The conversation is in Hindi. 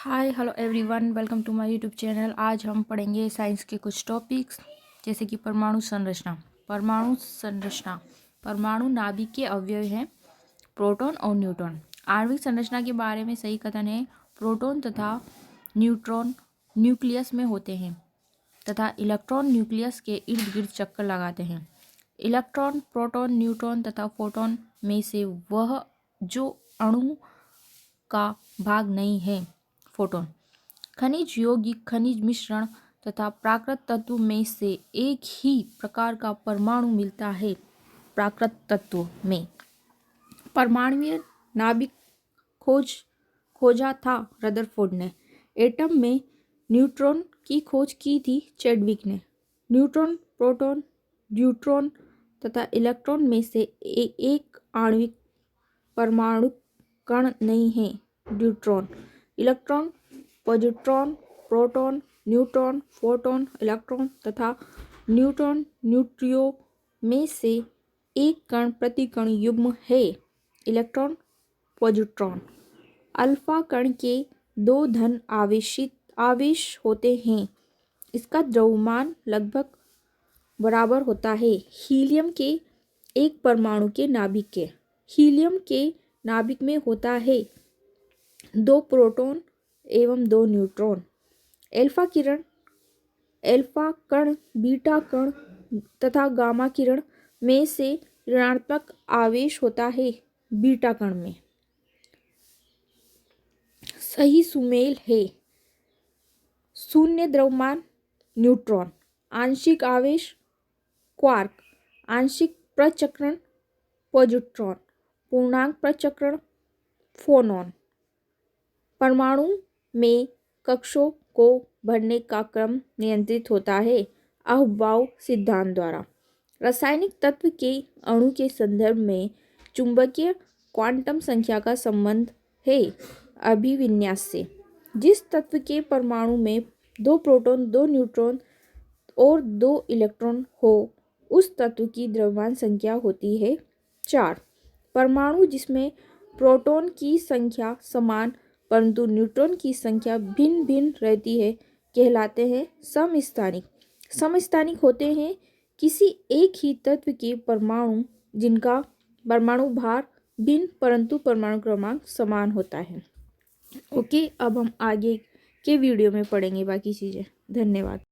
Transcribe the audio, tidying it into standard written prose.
Hi hello everyone, welcome to my YouTube channel. आज हम पढ़ेंगे साइंस के कुछ टॉपिक्स जैसे कि परमाणु संरचना। परमाणु नाभिक के अवयव हैं प्रोटॉन और न्यूट्रॉन। आणविक संरचना के बारे में सही कथन है प्रोटॉन तथा न्यूट्रॉन न्यूक्लियस में होते हैं तथा इलेक्ट्रॉन न्यूक्लियस के इर्द गिर्द चक्कर लगाते हैं। इलेक्ट्रॉन, प्रोटॉन, न्यूट्रॉन तथा फोटॉन में से वह जो अणु का भाग नहीं है फोटोन। खनिज यौगिक, खनिज मिश्रण तथा प्राकृत तत्व में से एक ही प्रकार का परमाणु मिलता है। प्राकृत तत्व में परमाणुीय नाभिक खोजा था रदरफोर्ड ने। एटम में न्यूट्रॉन की खोज की थी चैडविक ने। न्यूट्रॉन, प्रोटॉन, ड्यूट्रॉन तथा इलेक्ट्रॉन में से एक आणविक परमाणु कण नहीं है deuteron. Electron, positron, proton, neutron, photon, electron तथा न्यूट्रॉन न्यूट्रियो में से एक कण प्रतिकण युग्म है इलेक्ट्रॉन पॉजिट्रॉन। अल्फा कण के दो धन आवेश होते हैं। इसका द्रव्यमान लगभग बराबर होता है हीलियम के एक परमाणु के नाभिक के। हीलियम के नाभिक में होता है 2 प्रोटॉन एवं 2 न्यूट्रॉन। एल्फा कण, बीटा कण तथा गामा किरण में से ऋणात्मक आवेश होता है बीटा कण में। सही सुमेल है शून्य द्रव्यमान न्यूट्रॉन, आंशिक आवेश क्वार्क, आंशिक प्रचक्रण पॉजिट्रॉन, पूर्णांक प्रचक्रण फोनॉन। परमाणु में कक्षों को भरने का क्रम नियंत्रित होता है अहबाउ सिद्धांत द्वारा। रासायनिक तत्व के अणु के संदर्भ में चुंबकीय क्वांटम संख्या का संबंध है अभिविन्यास से। जिस तत्व के परमाणु में 2 प्रोटॉन, 2 न्यूट्रॉन और 2 इलेक्ट्रॉन हो उस तत्व की द्रव्यमान संख्या होती है 4। परमाणु जिसमें प्रोटॉन की संख्या समान परंतु न्यूट्रॉन की संख्या भिन्न भिन्न रहती है कहलाते हैं समस्थानिक। समस्थानिक होते हैं किसी एक ही तत्व के परमाणु जिनका परमाणु भार भिन्न परंतु परमाणु क्रमांक समान होता है। ओके, अब हम आगे के वीडियो में पढ़ेंगे बाकी चीज़ें। धन्यवाद।